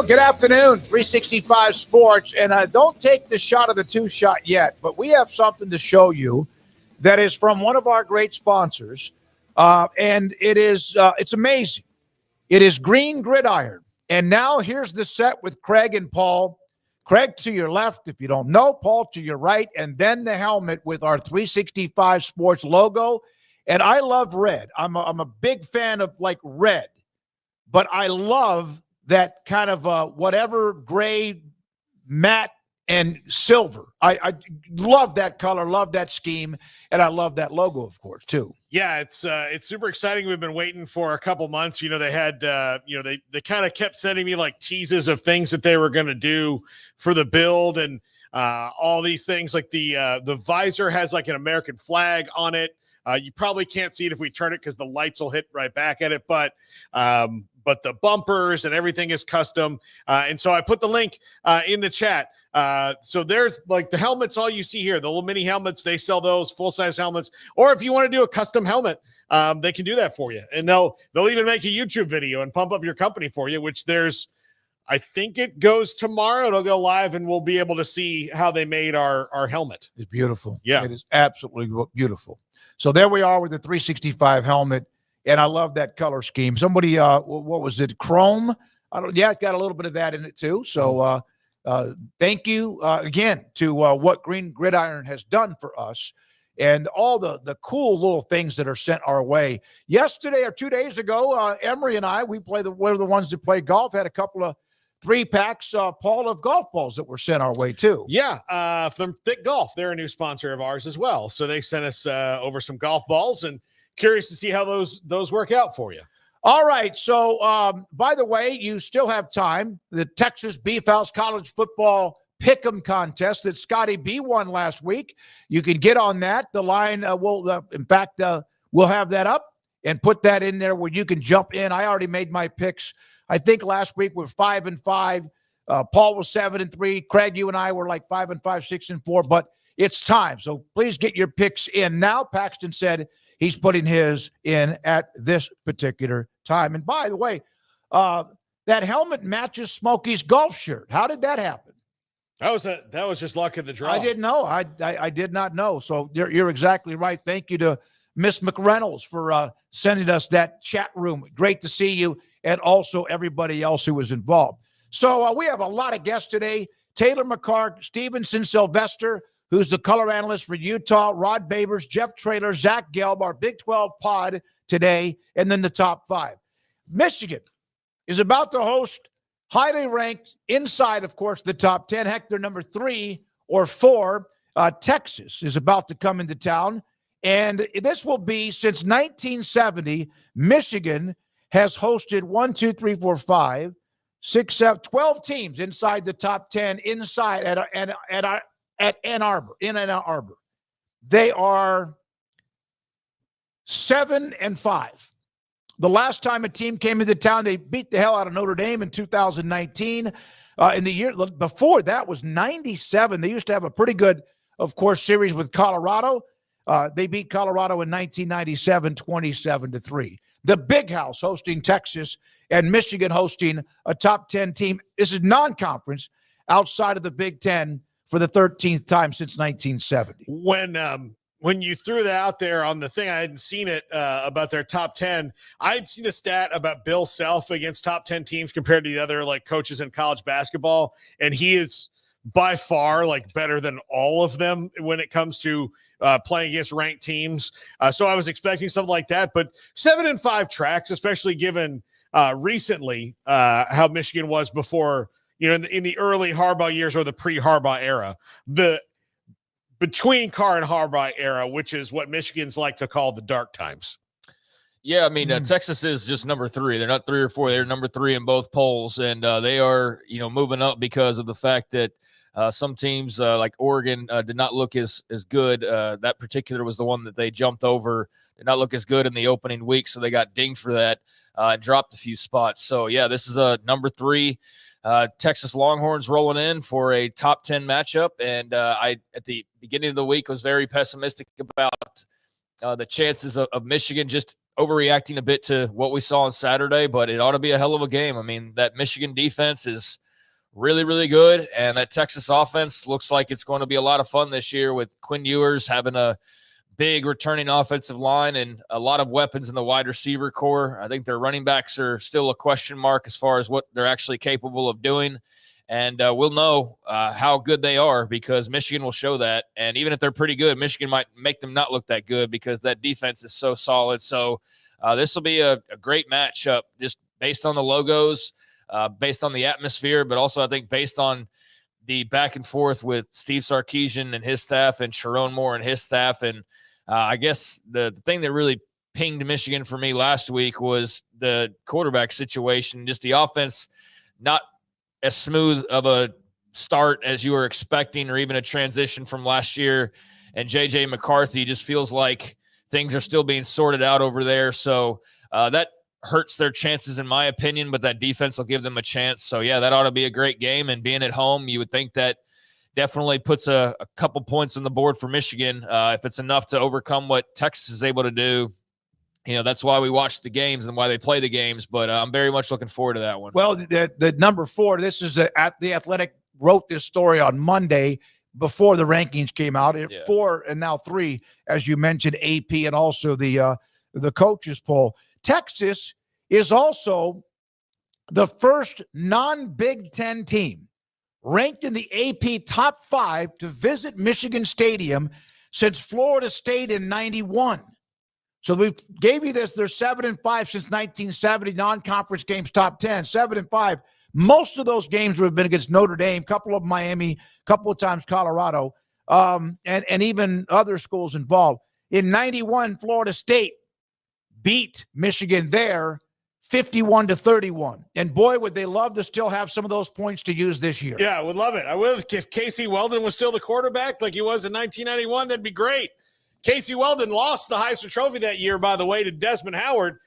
Good afternoon, 365 Sports. And don't take the shot of the two shot yet, but we have something to show you that is from one of our great sponsors. And it's amazing. It is Green Gridiron. And now here's the set with Craig and Paul. Craig to your left, if you don't know, Paul to your right, and then the helmet with our 365 Sports logo. And I love red. I'm a big fan of like red, but I love that kind of whatever gray, matte, and silver. I love that color, love that scheme, and I love that logo, of course, too. Yeah, it's super exciting. We've been waiting for a couple months. You know, they had, they kind of kept sending me like teases of things that they were going to do for the build and all these things. Like the visor has like an American flag on it. You probably can't see it if we turn it because the lights will hit right back at it. But the bumpers and everything is custom. And so I put the link in the chat. So there's like the helmets, all you see here, the little mini helmets, they sell those full-size helmets. Or if you want to do a custom helmet, they can do that for you. And they'll even make a YouTube video and pump up your company for you, which I think it goes tomorrow. It'll go live and we'll be able to see how they made our helmet. It's beautiful. Yeah. It is absolutely beautiful. So there we are with the 365 helmet. And I love that color scheme. Somebody, what was it? Chrome? It's got a little bit of that in it too. So thank you again to what Green Gridiron has done for us and all the cool little things that are sent our way. Yesterday or 2 days ago, Emery and I, we're the ones that play golf, had a couple of 3-packs, Paul, of golf balls that were sent our way too. Yeah, from Thick Golf. They're a new sponsor of ours as well. So they sent us over some golf balls and curious to see how those work out for you. All right. So, by the way, you still have time. The Texas Beef House College Football Pick'em contest that Scotty B won last week. You can get on that. The line we'll have that up and put that in there where you can jump in. I already made my picks. I think last week we're 5-5. Paul was 7-3. Craig, you and I were like 5-5, 6-4. But it's time. So please get your picks in now. Paxton said he's putting his in at this particular time. And by the way, that helmet matches Smokey's golf shirt. How did that happen? That was just luck of the draw. I didn't know. I did not know. So you're exactly right. Thank you to Miss McReynolds for sending us that chat room. Great to see you, and also everybody else who was involved. So we have a lot of guests today. Taylor McCark, Stevenson Sylvester, who's the color analyst for Utah, Rod Babers, Jeff Traylor, Zach Gelb, our Big 12 pod today, and then the top 5. Michigan is about to host highly ranked inside, of course, the top 10. Heck, they're number 3 or 4. Texas is about to come into town. And this will be since 1970, Michigan has hosted 12 teams inside the top 10 inside at Ann Arbor. They are 7-5. The last time a team came into town, they beat the hell out of Notre Dame in 2019. In the year before that was 97. They used to have a pretty good, of course, series with Colorado. They beat Colorado in 1997, 27-3. The Big House hosting Texas and Michigan hosting a top 10 team. This is non-conference outside of the Big Ten for the 13th time since 1970. When you threw that out there on the thing, I hadn't seen it about their top 10. I had seen a stat about Bill Self against top 10 teams compared to the other like coaches in college basketball, and he is by far like better than all of them when it comes to playing against ranked teams. So I was expecting something like that, but 7-5 tracks, especially given recently how Michigan was before, in the early Harbaugh years or the pre-Harbaugh era, the between Carr and Harbaugh era, which is what Michigan's like to call the dark times. Yeah, I mean, Texas is just number 3. They're not 3 or 4. They're number 3 in both polls, and they are, moving up because of the fact that some teams like Oregon did not look as good. That particular was the one that they jumped over. Did not look as good in the opening week, so they got dinged for that and dropped a few spots. So, yeah, this is a number 3. Texas Longhorns rolling in for a top 10 matchup, and I at the beginning of the week was very pessimistic about the chances of Michigan just overreacting a bit to what we saw on Saturday, but it ought to be a hell of a game. I mean, that Michigan defense is really, really good, and that Texas offense looks like it's going to be a lot of fun this year with Quinn Ewers having a big returning offensive line and a lot of weapons in the wide receiver core. I think their running backs are still a question mark as far as what they're actually capable of doing. And we'll know how good they are because Michigan will show that. And even if they're pretty good, Michigan might make them not look that good because that defense is so solid. So this will be a great matchup just based on the logos, based on the atmosphere, but also I think based on the back and forth with Steve Sarkisian and his staff and Sharon Moore and his staff. And I guess the thing that really pinged Michigan for me last week was the quarterback situation, just the offense not as smooth of a start as you were expecting or even a transition from last year. And J.J. McCarthy just feels like things are still being sorted out over there. So that hurts their chances in my opinion, but that defense will give them a chance. So, yeah, that ought to be a great game. And being at home, you would think that definitely puts a couple points on the board for Michigan. If it's enough to overcome what Texas is able to do, that's why we watch the games and why they play the games. But I'm very much looking forward to that one. Well, the number 4, this is The Athletic wrote this story on Monday before the rankings came out. 4 and now 3, as you mentioned, AP and also the coaches poll. Texas is also the first non-Big Ten team ranked in the AP top 5 to visit Michigan Stadium since Florida State in 91. So we gave you this. They're 7-5 since 1970, non-conference games top 10, 7-5. Most of those games would have been against Notre Dame, couple of Miami, couple of times Colorado, and even other schools involved. In 91, Florida State beat Michigan there 51-31. And boy, would they love to still have some of those points to use this year. Yeah, I would love it. I would. If Casey Weldon was still the quarterback like he was in 1991, that'd be great. Casey Weldon lost the Heisman Trophy that year, by the way, to Desmond Howard,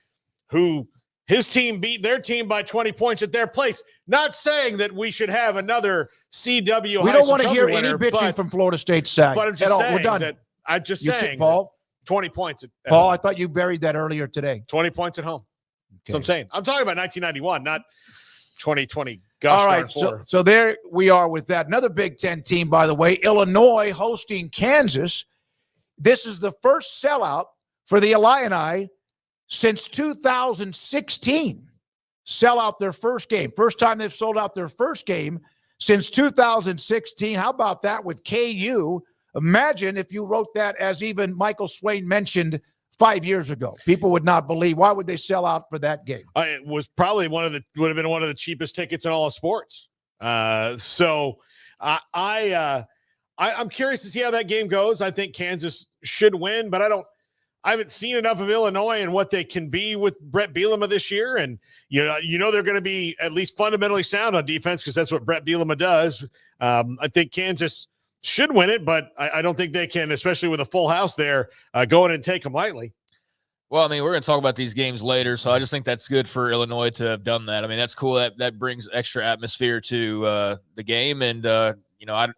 who his team beat their team by 20 points at their place. Not saying that we should have another CW We Heisman don't want to Trophy hear winner, any bitching from Florida State side. But I'm just saying We're done. that I'm just You saying Paul? 20 points at Paul, home. I thought you buried that earlier today. 20 points at home. Okay. So I'm saying. I'm talking about 1991, not 2020. Gosh All right, so there we are with that. Another Big Ten team, by the way, Illinois hosting Kansas. This is the first sellout for the Illini since 2016. Sell out their first game. First time they've sold out their first game since 2016. How about that with KU? Imagine if you wrote that, as even Michael Swain mentioned 5 years ago. People would not believe. Why would they sell out for that game? It was probably would have been one of the cheapest tickets in all of sports. So I'm curious to see how that game goes. I think Kansas should win, but I haven't seen enough of Illinois and what they can be with Brett Bielema this year. And you know they're going to be at least fundamentally sound on defense because that's what Brett Bielema does. I think Kansas should win it, but I don't think they can, especially with a full house there, go in and take them lightly. Well, I mean, we're going to talk about these games later, so I just think that's good for Illinois to have done that. I mean, that's cool. That brings extra atmosphere to the game, and I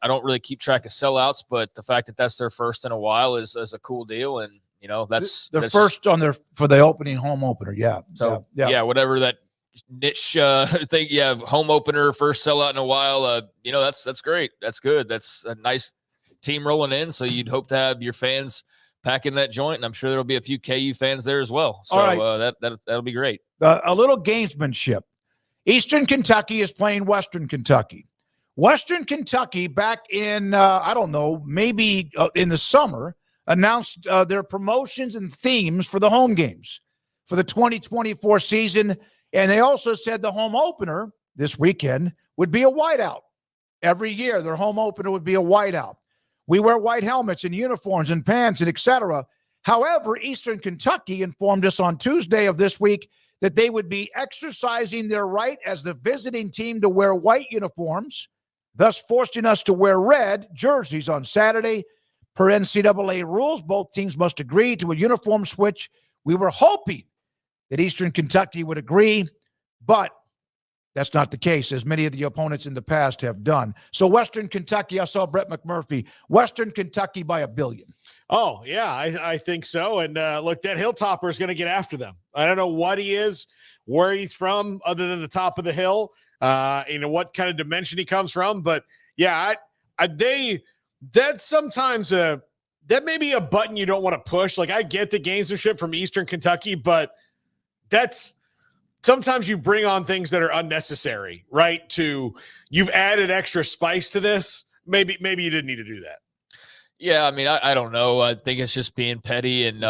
don't really keep track of sellouts, but the fact that that's their first in a while is a cool deal, and that's first for the opening home opener. Yeah. So yeah, whatever that niche thing. Yeah, home opener, first sellout in a while. That's great. That's good. That's a nice team rolling in. So you'd hope to have your fans packing that joint, and I'm sure there'll be a few KU fans there as well. So that'll be great. A little gamesmanship. Eastern Kentucky is playing Western Kentucky. Western Kentucky back in maybe in the summer announced their promotions and themes for the home games for the 2024 season. And they also said the home opener this weekend would be a whiteout. Every year, their home opener would be a whiteout. We wear white helmets and uniforms and pants and et cetera. However, Eastern Kentucky informed us on Tuesday of this week that they would be exercising their right as the visiting team to wear white uniforms, thus forcing us to wear red jerseys on Saturday. Per NCAA rules, both teams must agree to a uniform switch. We were hoping that Eastern Kentucky would agree, but That's not the case, as many of the opponents in the past have done. So Western Kentucky, I saw Brett McMurphy, Western Kentucky by 1 billion. Oh, yeah, I think so. And look, that Hilltopper is going to get after them. I don't know what he is, where he's from, other than the top of the hill, what kind of dimension he comes from. But, yeah, that's sometimes that may be a button you don't want to push. Like, I get the gamesmanship from Eastern Kentucky, but that's – sometimes you bring on things that are unnecessary, right? You've added extra spice to this. Maybe you didn't need to do that. Yeah, I mean, I don't know. I think it's just being petty and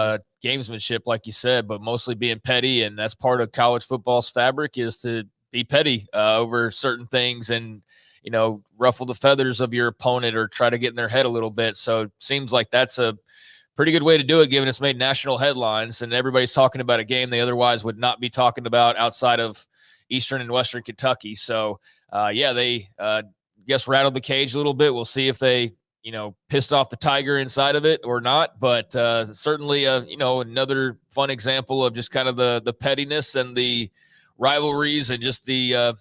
gamesmanship, like you said, but mostly being petty. And that's part of college football's fabric, is to be petty over certain things and, ruffle the feathers of your opponent or try to get in their head a little bit. So it seems like that's a pretty good way to do it, given it's made national headlines and everybody's talking about a game they otherwise would not be talking about outside of Eastern and Western Kentucky. So, they guess rattled the cage a little bit. We'll see if they, pissed off the tiger inside of it or not. But certainly, another fun example of just kind of the pettiness and the rivalries and just the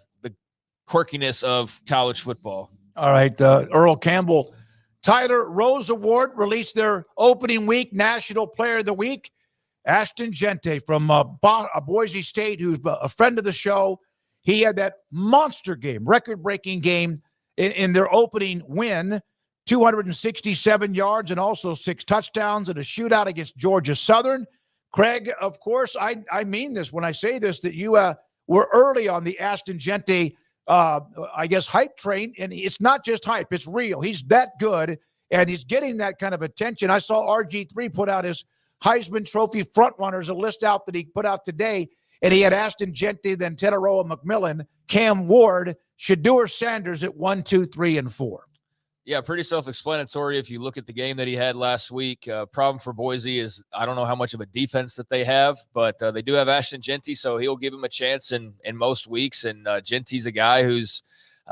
quirkiness of college football. All right, Earl, Campbell, Tyler Rose Award released their opening week National Player of the Week. Ashton Gente from Boise State, who's a friend of the show. He had that monster game, record-breaking game in their opening win, 267 yards and also 6 touchdowns in a shootout against Georgia Southern. Craig, of course, I mean this when I say this, that you were early on the Ashton Gente hype train, and it's not just hype, it's real. He's that good, and he's getting that kind of attention. I saw RG3 put out his Heisman Trophy frontrunners, a list out that he put out today, and he had Ashton Gente, then Teteroa McMillan, Cam Ward, Shedeur Sanders at 1, 2, 3, and 4. Yeah, pretty self-explanatory if you look at the game that he had last week. Problem for Boise is I don't know how much of a defense that they have, but they do have Ashton Gente, so he'll give him a chance in most weeks. And Gente's a guy who's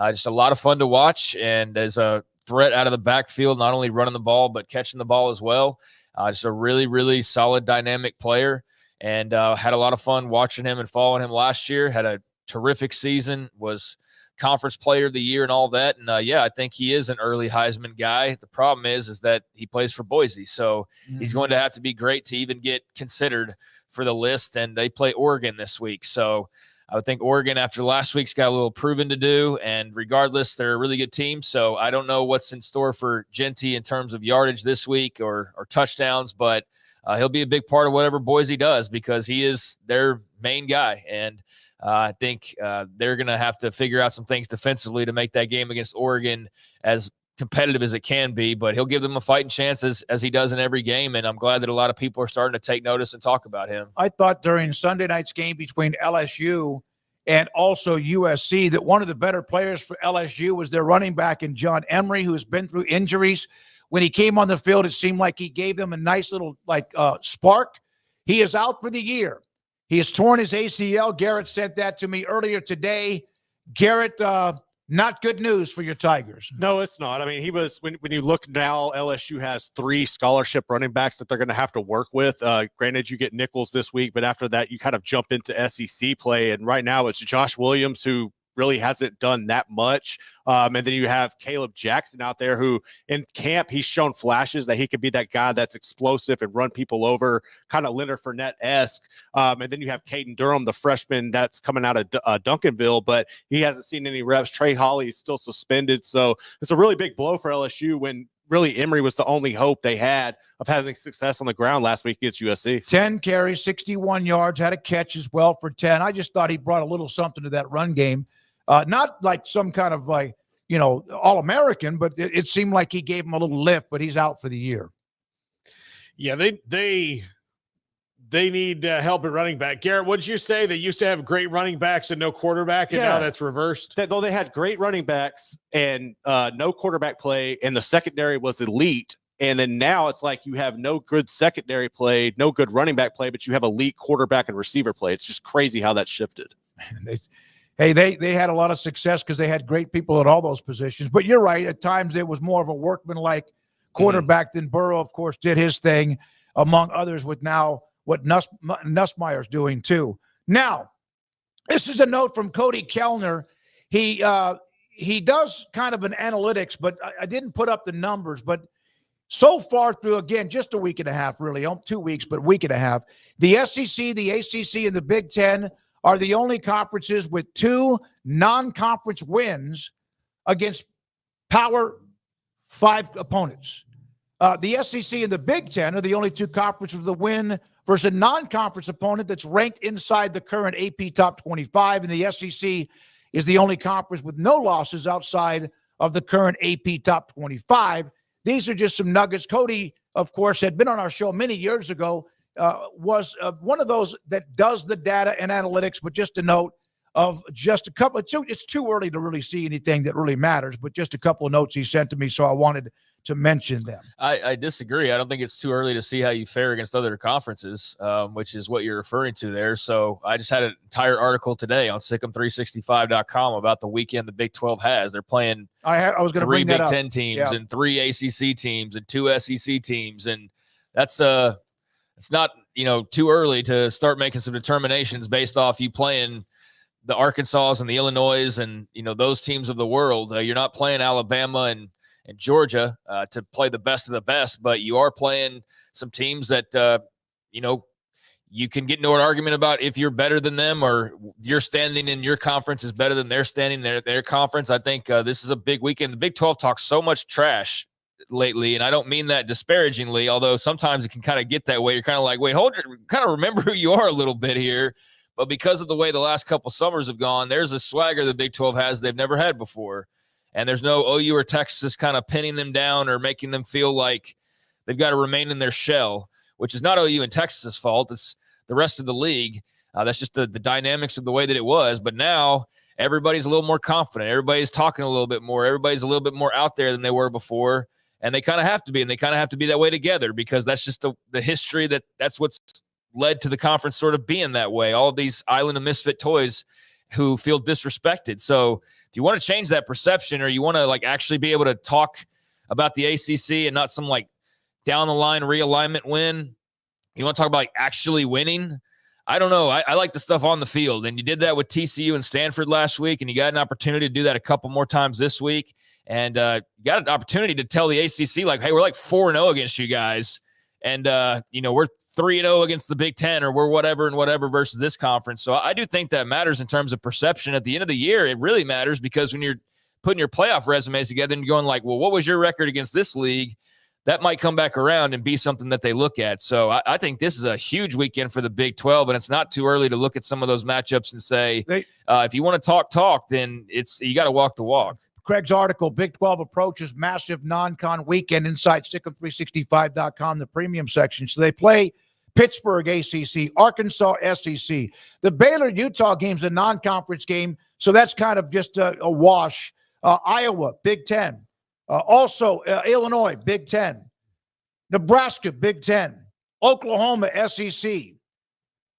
just a lot of fun to watch and as a threat out of the backfield, not only running the ball but catching the ball as well. Just a really, really solid, dynamic player, and had a lot of fun watching him and following him last year. Had a terrific season, was conference player of the year and all that. And I think he is an early Heisman guy. The problem is that he plays for Boise. So he's going to have to be great to even get considered for the list. And they play Oregon this week. So I would think Oregon after last week's got a little proving to do. And regardless, they're a really good team. So I don't know what's in store for Gente in terms of yardage this week or touchdowns, but he'll be a big part of whatever Boise does because he is their main guy. And I think they're going to have to figure out some things defensively to make that game against Oregon as competitive as it can be, but he'll give them a fighting chance as he does in every game, and I'm glad that a lot of people are starting to take notice and talk about him. I thought during Sunday night's game between LSU and also USC that one of the better players for LSU was their running back in John Emery, who's been through injuries. When he came on the field, it seemed like he gave them a nice little spark. He is out for the year. He has torn his ACL. Garrett sent that to me earlier today. Garrett, not good news for your Tigers. No, it's not. I mean, he was when you look now, LSU has 3 scholarship running backs that they're going to have to work with. Granted, you get Nichols this week, but after that, you kind of jump into SEC play. And right now, it's Josh Williams who really hasn't done that much. And then you have Caleb Jackson out there who in camp, he's shown flashes that he could be that guy that's explosive and run people over, kind of Leonard Fournette-esque. And then you have Caden Durham, the freshman that's coming out of Duncanville, but he hasn't seen any reps. Trey Holly is still suspended. So it's a really big blow for LSU when really Emory was the only hope they had of having success on the ground last week against USC. 10 carries, 61 yards, had a catch as well for 10. I just thought he brought a little something to that run game. Not like some kind of All-American, but it seemed like he gave him a little lift, but he's out for the year. Yeah, they need help at running back. Garrett, what did you say? They used to have great running backs and no quarterback, and now that's reversed? Though they had great running backs and no quarterback play, and the secondary was elite. And then now it's like you have no good secondary play, no good running back play, but you have elite quarterback and receiver play. It's just crazy how that shifted. They had a lot of success because they had great people at all those positions. But you're right. At times it was more of a workman-like quarterback than Burrow, of course, did his thing, among others, with now what Nussmeier's doing too. Now, This is a note from Cody Kellner. He does kind of an analytics, but I didn't put up the numbers. But so far through, again, just a week and a half, really, 2 weeks, but a week and a half, the SEC, the ACC, and the Big Ten are the only conferences with 2 non-conference wins against Power 5 opponents. The SEC and the Big Ten are the only 2 conferences with a win versus a non-conference opponent that's ranked inside the current AP Top 25, and the SEC is the only conference with no losses outside of the current AP Top 25. These are just some nuggets. Cody, of course, had been on our show many years ago, was one of those that does the data and analytics, but just a note of just a couple of it's too early to really see anything that really matters, but just a couple of notes he sent to me, so I wanted to mention them. I disagree. I don't think it's too early to see how you fare against other conferences, which is what you're referring to there. So I just had an entire article today on SicEm365.com about the weekend the Big 12 has. They're playing I was going to bring that up. 3 Big 10 teams and 3 ACC teams and 2 SEC teams. And that's it's not, too early to start making some determinations based off you playing the Arkansas and the Illinois and, those teams of the world. You're not playing Alabama and Georgia to play the best of the best, but you are playing some teams that, you can get into an argument about if you're better than them or your standing in your conference is better than their standing in their conference. I think this is a big weekend. The Big 12 talks so much trash lately, and I don't mean that disparagingly, although sometimes it can kind of get that way. You're kind of like, wait, kind of remember who you are a little bit here. But because of the way the last couple summers have gone, there's a swagger the Big 12 has they've never had before. And there's no OU or Texas kind of pinning them down or making them feel like they've got to remain in their shell, which is not OU and Texas's fault. It's the rest of the league. That's just the dynamics of the way that it was. But now everybody's a little more confident. Everybody's talking a little bit more. Everybody's a little bit more out there than they were before. And they kind of have to be. And they kind of have to be that way together because that's just the history that's what's led to the conference sort of being that way. All of these island of misfit toys who feel disrespected. So if you want to change that perception or you want to actually be able to talk about the ACC and not some down the line realignment win, you want to talk about actually winning. I don't know. I like the stuff on the field, and you did that with TCU and Stanford last week, and you got an opportunity to do that a couple more times this week. And you got an opportunity to tell the ACC hey, we're 4-0 against you guys. And, we're 3-0 against the Big Ten, or we're whatever and whatever versus this conference. So I do think that matters in terms of perception. At the end of the year, it really matters because when you're putting your playoff resumes together and you're going well, what was your record against this league? That might come back around and be something that they look at. So I think this is a huge weekend for the Big 12, and it's not too early to look at some of those matchups and say, if you want to talk, then you got to walk the walk. Craig's article, Big 12 approaches massive non-con weekend inside SicEm365.com, the premium section. So they play Pittsburgh ACC, Arkansas SEC. The Baylor-Utah game's a non-conference game, so that's kind of just a wash. Iowa, Big 10. Also, Illinois, Big 10. Nebraska, Big 10. Oklahoma, SEC.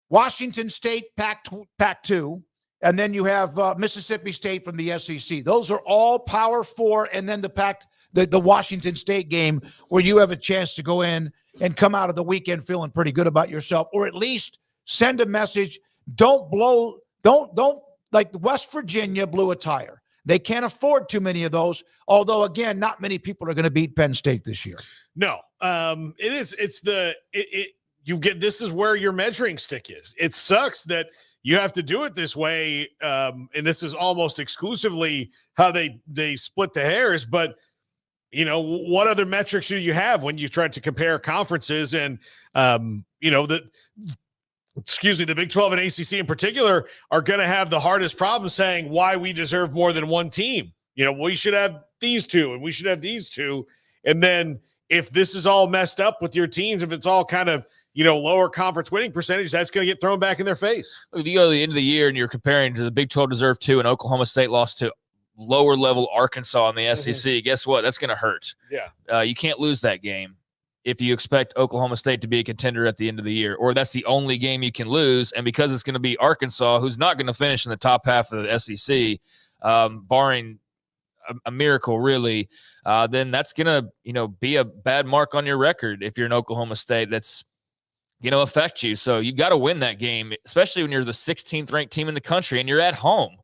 Washington State, Pac-2. And then you have Mississippi State from the SEC. Those are all Power 4, and then the Washington State game where you have a chance to go in and come out of the weekend feeling pretty good about yourself, or at least send a message. Don't like West Virginia blew a tire. They can't afford too many of those, although, again, not many people are going to beat Penn State this year. No, it is. This is where your measuring stick is. It sucks that you have to do it this way, and this is almost exclusively how they split the hairs. But what other metrics do you have when you try to compare conferences? And the Big 12 and ACC in particular are going to have the hardest problem saying why we deserve more than one team. We should have these two, and we should have these two. And then if this is all messed up with your teams, if it's all kind of lower conference winning percentage, that's going to get thrown back in their face. If you go to the end of the year and you're comparing to the Big 12 deserve 2 and Oklahoma State lost to lower level Arkansas in the SEC, guess what? That's going to hurt. Yeah. You can't lose that game if you expect Oklahoma State to be a contender at the end of the year, or that's the only game you can lose. And because it's going to be Arkansas, who's not going to finish in the top half of the SEC, barring a miracle, really, then that's going to, be a bad mark on your record if you're in Oklahoma State. That's affect you. So you got to win that game, especially when you're the 16th ranked team in the country and you're at home.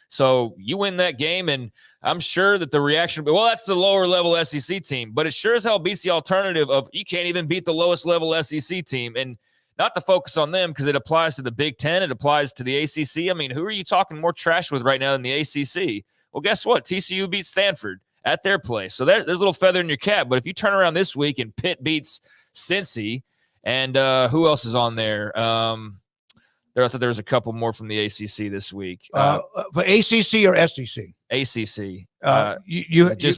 So you win that game, and I'm sure that the reaction, well, that's the lower level SEC team, but it sure as hell beats the alternative of you can't even beat the lowest level SEC team. And not to focus on them because it applies to the Big Ten, it applies to the ACC. I mean, who are you talking more trash with right now than the ACC? Well, guess what? TCU beat Stanford at their place. So there's a little feather in your cap. But if you turn around this week and Pitt beats Cincy, and who else is on there? I thought there was a couple more from the ACC this week. For ACC or SEC? ACC.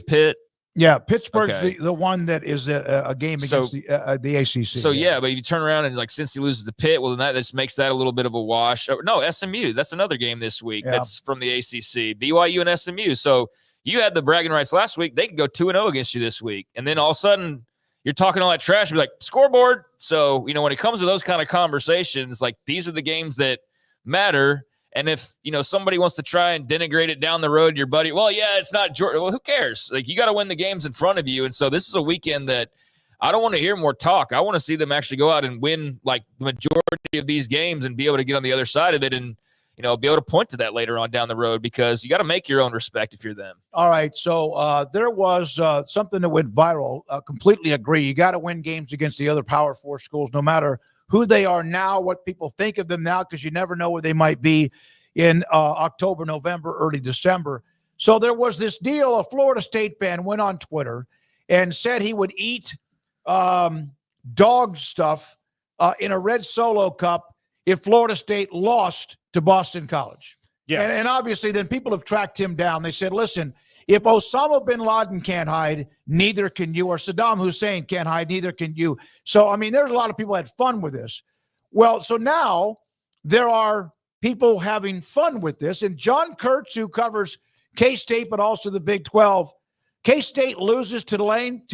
Pitt. Yeah, Pittsburgh's Okay. the one that is a game against the ACC. So yeah, but if you turn around and like Cincy loses to Pitt, well, then that just makes that a little bit of a wash. No, SMU. That's another game this week. Yeah. That's from the ACC. BYU and SMU. So you had the bragging rights last week. They can go 2-0 against you this week, and then all of a sudden you're talking all that trash. You're like, scoreboard. So, when it comes to those kind of conversations, like these are the games that matter. And if, somebody wants to try and denigrate it down the road, your buddy, well, yeah, it's not Georgia. Well, who cares? Like, you got to win the games in front of you. And so this is a weekend that I don't want to hear more talk. I want to see them actually go out and win like the majority of these games and be able to get on the other side of it and, be able to point to that later on down the road, because you got to make your own respect if you're them. All right. So there was something that went viral. Completely agree. You got to win games against the other Power 4 schools, no matter who they are now, what people think of them now, because you never know where they might be in October, November, early December. So there was this deal. A Florida State fan went on Twitter and said he would eat dog stuff in a red Solo cup if Florida State lost to Boston College. Yes. And obviously then people have tracked him down. They said, listen, if Osama bin Laden can't hide, neither can you, or Saddam Hussein can't hide, neither can you. So, there's a lot of people that had fun with this. Well, so now there are people having fun with this. And John Kurtz, who covers K-State, but also the Big 12, K-State loses to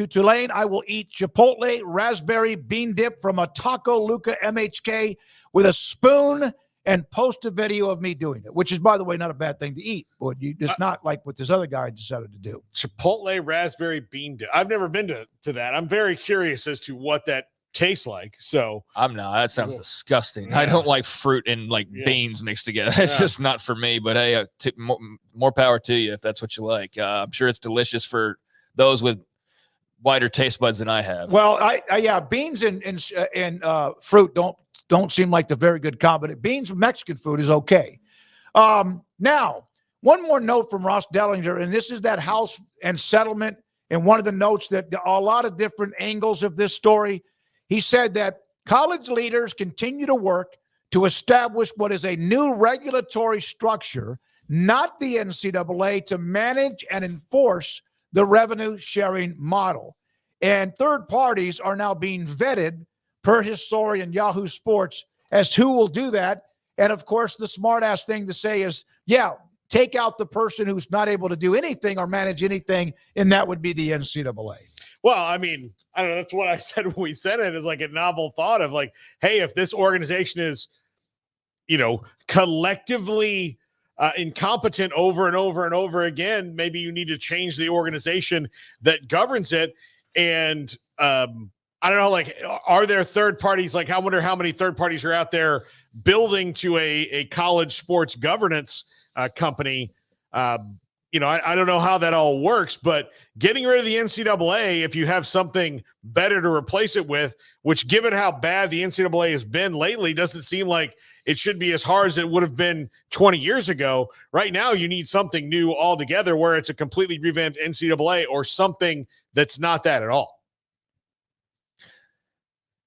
Tulane. I will eat Chipotle raspberry bean dip from a Taco Luca MHK with a spoon and post a video of me doing it, which is, by the way, not a bad thing to eat, but it's not like what this other guy decided to do. Chipotle raspberry bean dip. I've never been to that. I'm very curious as to what that tastes like. So I'm not. That sounds disgusting. Yeah. I don't like fruit and beans mixed together. It's just not for me. But hey, more power to you if that's what you like. I'm sure it's delicious for those with wider taste buds than I have. Well, beans and fruit don't seem like the very good combination. Beans with Mexican food is okay. Now, one more note from Ross Dellinger, and this is that House and settlement. And one of the notes that a lot of different angles of this story. He said that college leaders continue to work to establish what is a new regulatory structure, not the NCAA, to manage and enforce the revenue sharing model. And third parties are now being vetted per historian Yahoo Sports as to who will do that. And of course, the smart ass thing to say is, take out the person who's not able to do anything or manage anything, and that would be the NCAA. Well, I don't know. That's what I said when we said it, is like a novel thought of like, hey, if this organization is, collectively incompetent over and over and over again, maybe you need to change the organization that governs it. And I don't know, like, are there third parties? Like, I wonder how many third parties are out there building to a college sports governance company. I don't know how that all works, but getting rid of the NCAA, if you have something better to replace it with, which given how bad the NCAA has been lately, doesn't seem like it should be as hard as it would have been 20 years ago. Right now, you need something new altogether where it's a completely revamped NCAA or something that's not that at all.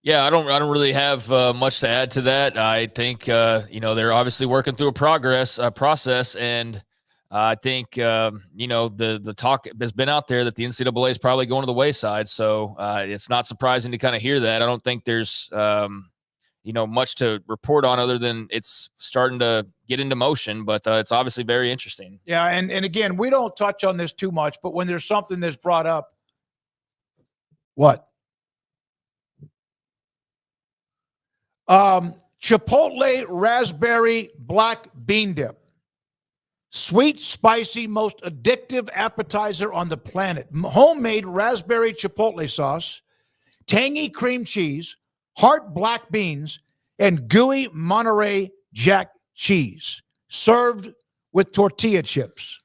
Yeah, I don't really have much to add to that. I think, they're obviously working through a process, and I think, the talk has been out there that the NCAA is probably going to the wayside. So it's not surprising to kind of hear that. I don't think there's, much to report on other than it's starting to get into motion, but it's obviously very interesting. Yeah. And again, we don't touch on this too much, but when there's something that's brought up, what? Chipotle raspberry black bean dip. Sweet, spicy, most addictive appetizer on the planet. Homemade raspberry chipotle sauce, tangy cream cheese, heart black beans, and gooey Monterey Jack cheese served with tortilla chips.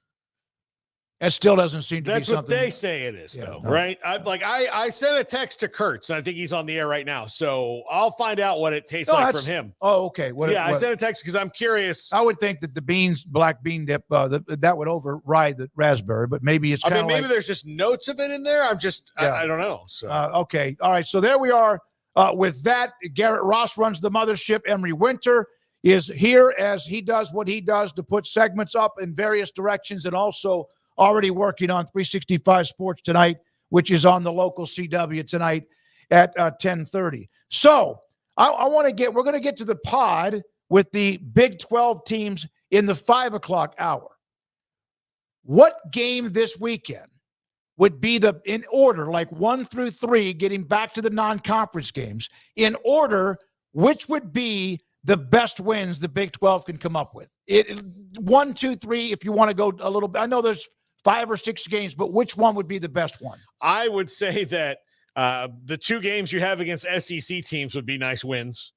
That still doesn't seem to That's be what something. they say it is, though, no. right? I sent a text to Kurtz, and I think he's on the air right now. So I'll find out what it tastes like from him. Oh, okay. I sent a text because I'm curious. I would think that the black bean dip, that would override the raspberry, but maybe it's kind of maybe there's just notes of it in there. I don't know. So okay. All right. So there we are with that. Garrett Ross runs the mothership. Emery Winter is here as he does what he does to put segments up in various directions, and also already working on 365 Sports tonight, which is on the local CW tonight at 10:30. So we're going to get to the pod with the Big 12 teams in the 5 o'clock hour. What game this weekend would be in order, like 1 through 3, getting back to the non-conference games, in order, which would be the best wins the Big 12 can come up with? 1, 2, 3, if you want to go a little bit. I know there's 5 or 6 games, but which one would be the best one? I would say that the 2 games you have against SEC teams would be nice wins,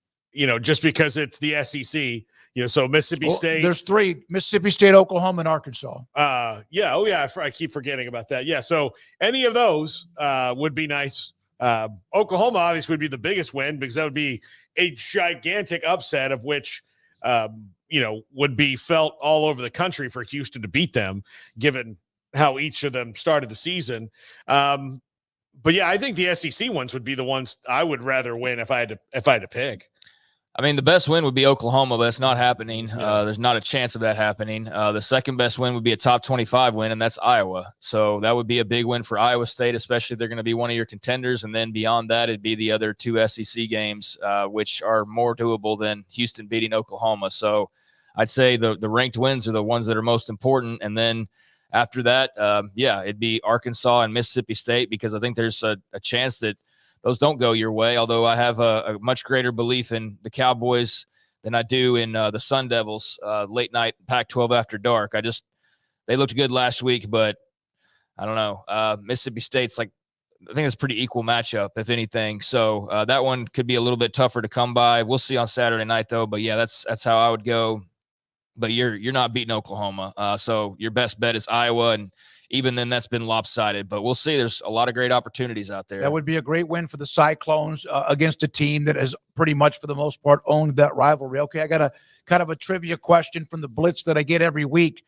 just because it's the SEC, so Mississippi State. There's 3, Mississippi State, Oklahoma, and Arkansas. I keep forgetting about that. Yeah, so any of those would be nice. Oklahoma obviously would be the biggest win because that would be a gigantic upset of which, would be felt all over the country for Houston to beat them, given how each of them started the season. But yeah, I think the SEC ones would be the ones I would rather win if I had to pick. I mean, the best win would be Oklahoma, but it's not happening. There's not a chance of that happening. The second best win would be a top 25 win, and that's Iowa. So that would be a big win for Iowa State, especially if they're going to be one of your contenders. And then beyond that, it'd be the other 2 SEC games, which are more doable than Houston beating Oklahoma. So I'd say the ranked wins are the ones that are most important. And then after that, it'd be Arkansas and Mississippi State, because I think there's a chance that those don't go your way, although I have a much greater belief in the Cowboys than I do in the Sun Devils late night Pac-12 after dark. They looked good last week, but I don't know. Mississippi State's I think it's a pretty equal matchup, if anything. So that one could be a little bit tougher to come by. We'll see on Saturday night, though. But yeah, that's how I would go. But you're not beating Oklahoma. So your best bet is Iowa, and even then that's been lopsided. But we'll see. There's a lot of great opportunities out there. That would be a great win for the Cyclones against a team that has pretty much, for the most part, owned that rivalry. Okay, I got a kind of a trivia question from the Blitz that I get every week.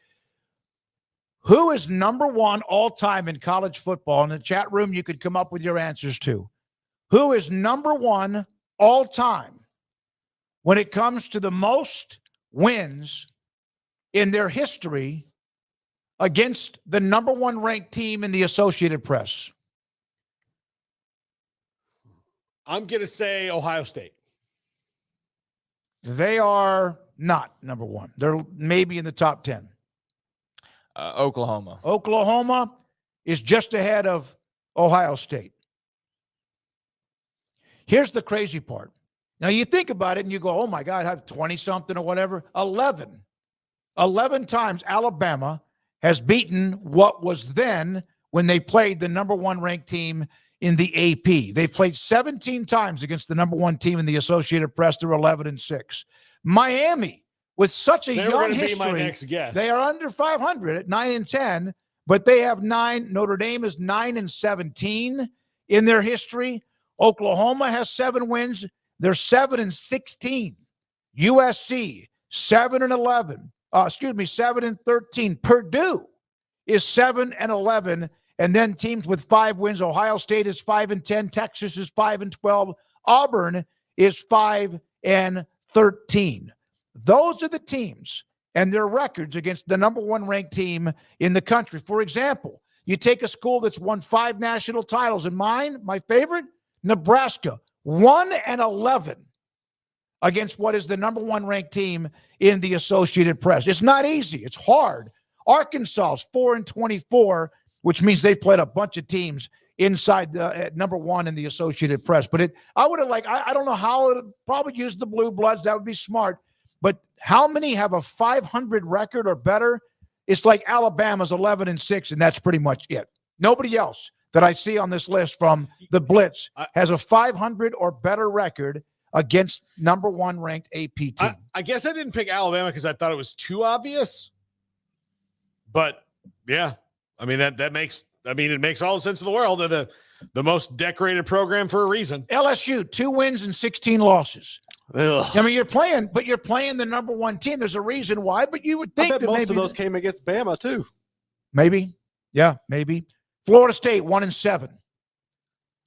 Who is number 1 all-time in college football? In the chat room, you could come up with your answers too. Who is number 1 all-time when it comes to the most wins in their history against the number 1 ranked team in the Associated Press? I'm going to say Ohio State. They are not number 1. They're maybe in the top 10. Oklahoma. Oklahoma is just ahead of Ohio State. Here's the crazy part. Now, you think about it and you go, oh, my God, I have 20-something or whatever. 11 times Alabama has beaten what was then, when they played the number 1 ranked team in the AP. They've played 17 times against the number 1 team in the Associated Press. They're 11-6. Miami, with such a young history, be my next guess. They are under 500 at 9-10, but they have 9. Notre Dame is 9-17 in their history. Oklahoma has 7 wins. They're 7-16. USC 7-11. 7-13. Purdue is 7-11, and then teams with 5 wins. Ohio State is 5-10. Texas is 5-12. Auburn is 5-13. Those are the teams and their records against the number 1 ranked team in the country. For example, you take a school that's won 5 national titles, and my favorite, Nebraska, 1-11 against what is the number 1 ranked team in the Associated Press. It's not easy. It's hard. Arkansas is 4-24, which means they've played a bunch of teams inside the number 1 in the Associated Press. But I would have I don't know how it probably used the Blue Bloods. That would be smart. But how many have a 500 record or better? It's like Alabama's 11-6, and that's pretty much it. Nobody else. that I see on this list from the Blitz has a 500 or better record against number 1 ranked AP team. I guess I didn't pick Alabama because I thought it was too obvious. But yeah, I mean it makes all the sense in the world. They're the most decorated program for a reason. LSU 2 wins and 16 losses. Ugh. I mean, you're playing the number 1 team. There's a reason why, but you would think I bet that most maybe of those came against Bama too. Maybe, yeah, maybe. Florida State 1-7.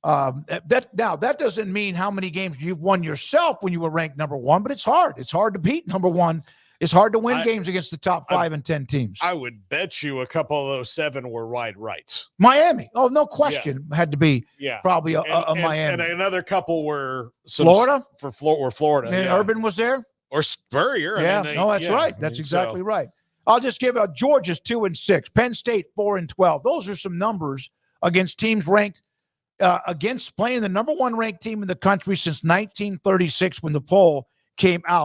That doesn't mean how many games you've won yourself when you were ranked number 1, but it's hard. It's hard to beat number 1. It's hard to win games against the top 5 and 10 teams. I would bet you a couple of those 7 were wide rights. Miami, oh no question, had to be probably a Miami. And another couple were Florida for Florida. And Urban was there, or Spurrier. Yeah, that's right. That's exactly right. I'll just give out Georgia's 2-6, Penn State 4-12. Those are some numbers against teams ranked against playing the number 1 ranked team in the country since 1936 when the poll came out.